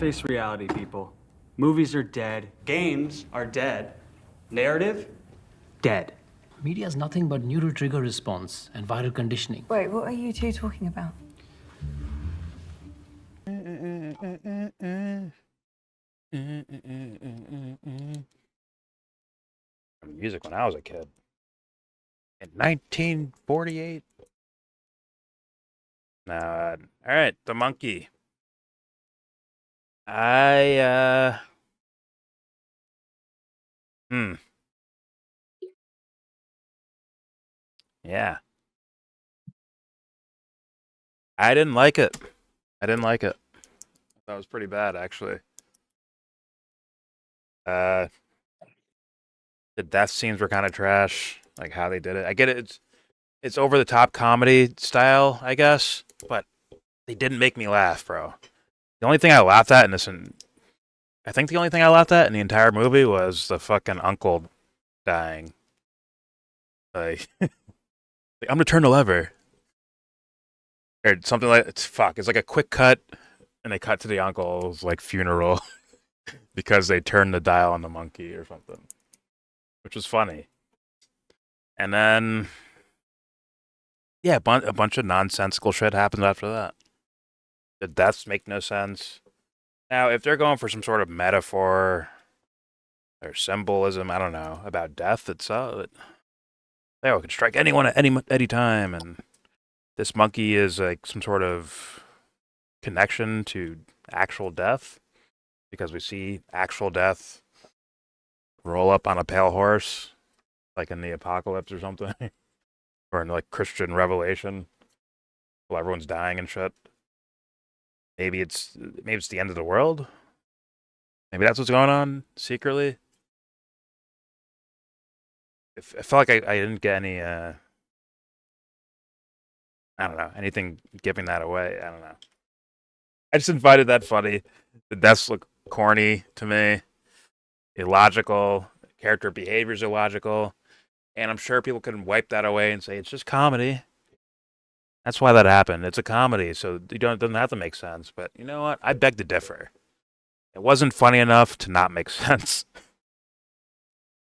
Face reality, people. Movies are dead. Games are dead. Narrative? Dead. Media is nothing but neural trigger response and viral conditioning. Wait, what are you two talking about? Music when I was a kid. In 1948. All right, The Monkey. Yeah. I didn't like it. That was pretty bad, actually. The death scenes were kind of trash, like how they did it. I get it. It's over the top comedy style, I guess, but they didn't make me laugh, bro. The only thing I laughed at in this, I think the only thing I laughed at in the entire movie was the fucking uncle dying. Like, I'm gonna turn the lever, or something like it's fuck. It's like a quick cut, and they cut to the uncle's like funeral because they turned the dial on the monkey or something, which was funny. And then, yeah, a bunch of nonsensical shit happens after that. The deaths make no sense. Now, if they're going for some sort of metaphor or symbolism, I don't know, about death itself, they can strike anyone at any time, and this monkey is like some sort of connection to actual death because we see actual death roll up on a pale horse, like in the apocalypse or something, or in like Christian Revelation, while everyone's dying and shit. Maybe it's the end of the world. Maybe that's what's going on secretly. I felt like I didn't get any. I don't know, anything giving that away. I don't know. I just invited that funny. The deaths look corny to me, illogical. Character behavior is illogical, and I'm sure people can wipe that away and say it's just comedy. That's why that happened. It's a comedy, so it doesn't have to make sense. But you know what? I beg to differ. It wasn't funny enough to not make sense.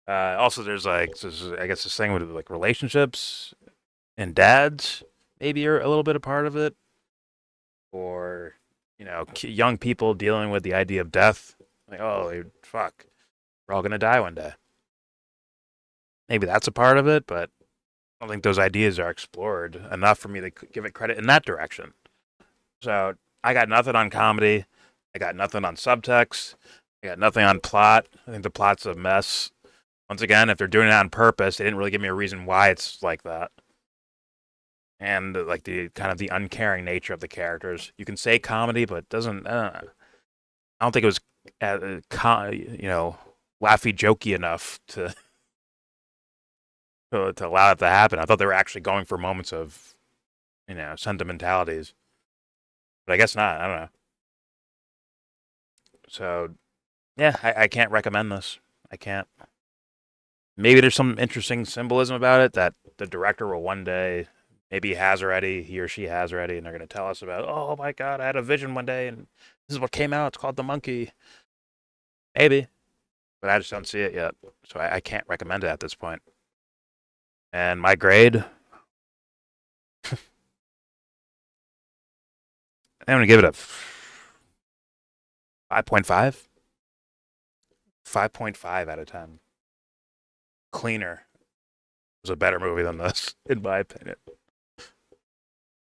Also, there's like, I guess this thing with like relationships and dads maybe are a little bit a part of it, or young people dealing with the idea of death. Like, oh fuck, we're all gonna die one day. Maybe that's a part of it, but I don't think those ideas are explored enough for me to give it credit in that direction. So I got nothing on comedy. I got nothing on subtext. I got nothing on plot. I think the plot's a mess. Once again, if they're doing it on purpose, they didn't really give me a reason why it's like that. And like the kind of the uncaring nature of the characters. You can say comedy, but it doesn't. I don't think it was, laughy jokey enough to allow it to happen. I thought they were actually going for moments of, sentimentalities, but I guess not. I don't know. So, yeah, I can't recommend this. I can't. Maybe there's some interesting symbolism about it that the director will one day, maybe he or she has already, and they're going to tell us about, oh my God, I had a vision one day, and this is what came out. It's called The Monkey. Maybe. But I just don't see it yet. So I can't recommend it at this point. And my grade, I'm going to give it a 5.5. 5.5 out of 10. Cleaner was a better movie than this, in my opinion.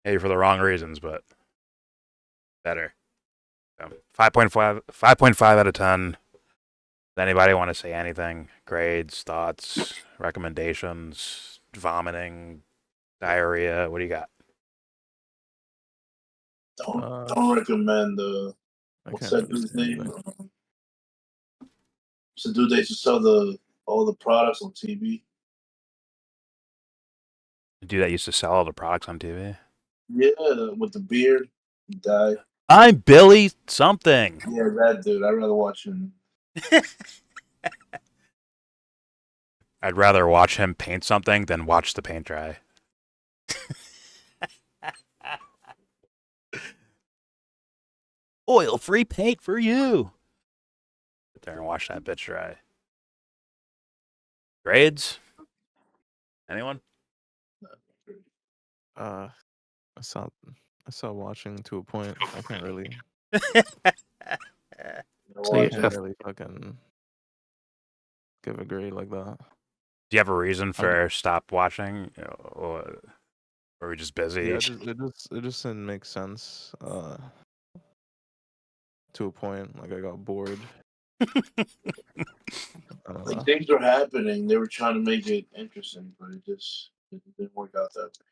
Maybe for the wrong reasons, but better. So 5.5 out of 10. Does anybody want to say anything? Grades, thoughts, recommendations, vomiting, diarrhea? What do you got? Don't recommend what's that dude's name? It's the dude they used to sell all the products on TV. The dude that used to sell all the products on TV? Yeah, with the beard. He died. I'm Billy something. Yeah, that dude. I'd rather watch him. I'd rather watch him paint something than watch the paint dry. Oil-free paint for you. Sit there and watch that bitch dry. Grades? Anyone? I saw watching to a point. I can't really So you have fucking give a grade like that. Do you have a reason for stop watching, or are we just busy? Yeah, it just didn't make sense. To a point, like I got bored. I don't know. Like things were happening. They were trying to make it interesting, but it didn't work out that way.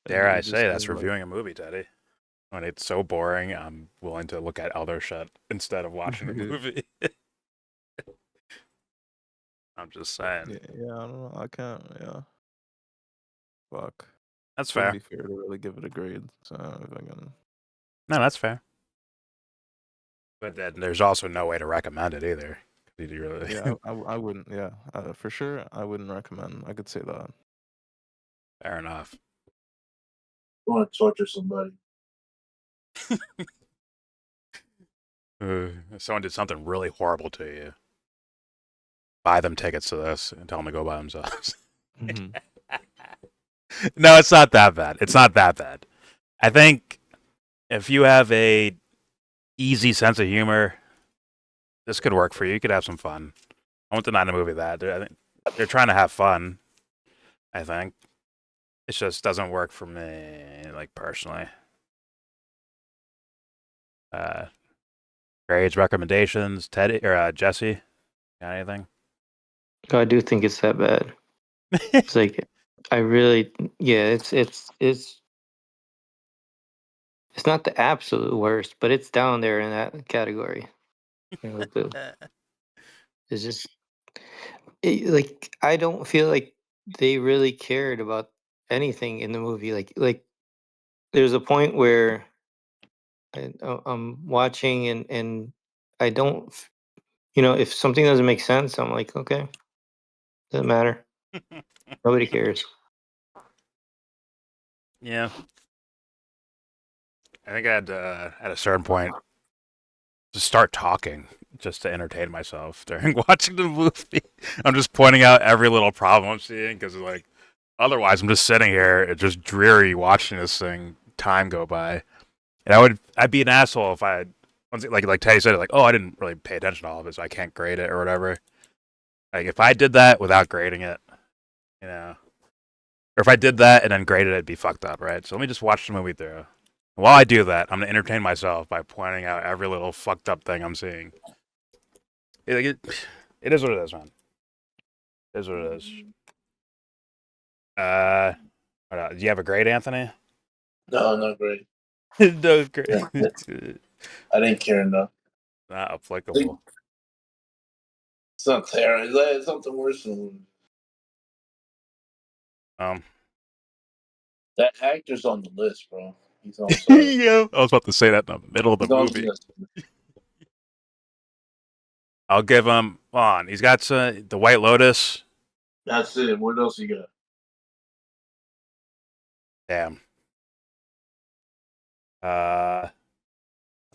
Dare It I just say that's seemed like- reviewing a movie, Teddy? When it's so boring, I'm willing to look at other shit instead of watching the movie. I'm just saying. Yeah, I don't know. I can't. Yeah. Fuck. That's Wouldn't fair. be fair to really give it a grade. So if I can. No, that's fair. But then there's also no way to recommend it either. You really... Yeah, I wouldn't. Yeah, for sure. I wouldn't recommend. I could say that. Fair enough. You want to torture somebody? If someone did something really horrible to you, buy them tickets to this and tell them to go by themselves. Mhm. No, it's not that bad. It's not that bad. I think if you have a easy sense of humor, this could work for you. You could have some fun. I won't deny the movie that. I think they're trying to have fun. I think it just doesn't work for me, like personally. Grades, recommendations, Teddy or Jesse, got anything? I do think it's that bad. It's like I really, yeah. It's not the absolute worst, but it's down there in that category. You know, it's just like I don't feel like they really cared about anything in the movie. Like there's a point where I'm watching and I don't, if something doesn't make sense, I'm like, okay, doesn't matter. Nobody cares. Yeah. I think I had at a certain point to start talking just to entertain myself during watching the movie. I'm just pointing out every little problem I'm seeing because like otherwise I'm just sitting here and just dreary watching this thing time go by. And I'd be an asshole if I like Teddy said like, oh, I didn't really pay attention to all of it, so I can't grade it or whatever. Like if I did that without grading it, or if I did that and then graded it, it'd be fucked up, right? So let me just watch the movie through. While I do that, I'm gonna entertain myself by pointing out every little fucked up thing I'm seeing. It is what it is, man. It is what it is. Do you have a grade, Anthony? No, not great. No grade. I didn't care enough. Not applicable. It's not there. It's something worse than that actor's on the list, bro. He's also. Yeah, I was about to say that in the middle of the he's on movie. list. I'll give him on. He's got the White Lotus. That's it. What else you got? Damn. I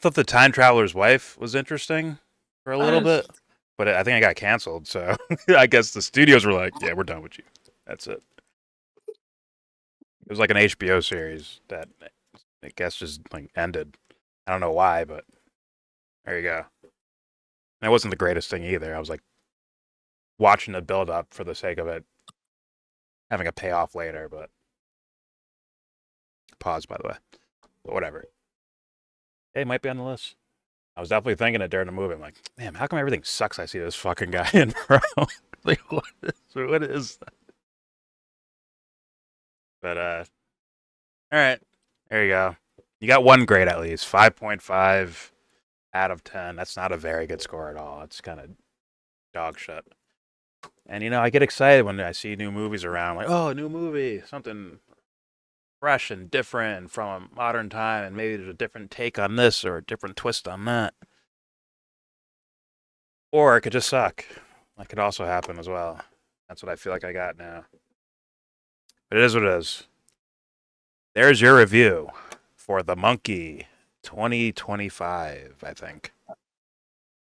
thought the Time Traveler's Wife was interesting for a little bit, but I think it got canceled. So I guess the studios were like, "Yeah, we're done with you. That's it." It was like an HBO series that I guess just like ended. I don't know why, but there you go. And it wasn't the greatest thing either. I was like watching the build up for the sake of it having a payoff later, but pause by the way. But whatever. Hey, it might be on the list. I was definitely thinking it during the movie. I'm like, man, how come everything sucks I see this fucking guy in, bro? Like, what is that? But, all right. There you go. You got one grade at least. 5.5 out of 10. That's not a very good score at all. It's kind of dog shit. And, I get excited when I see new movies around. Like, oh, a new movie. Something fresh and different from a modern time, and maybe there's a different take on this or a different twist on that. Or it could just suck. That could also happen as well. That's what I feel like I got now. But it is what it is. There's your review for The Monkey 2025, I think.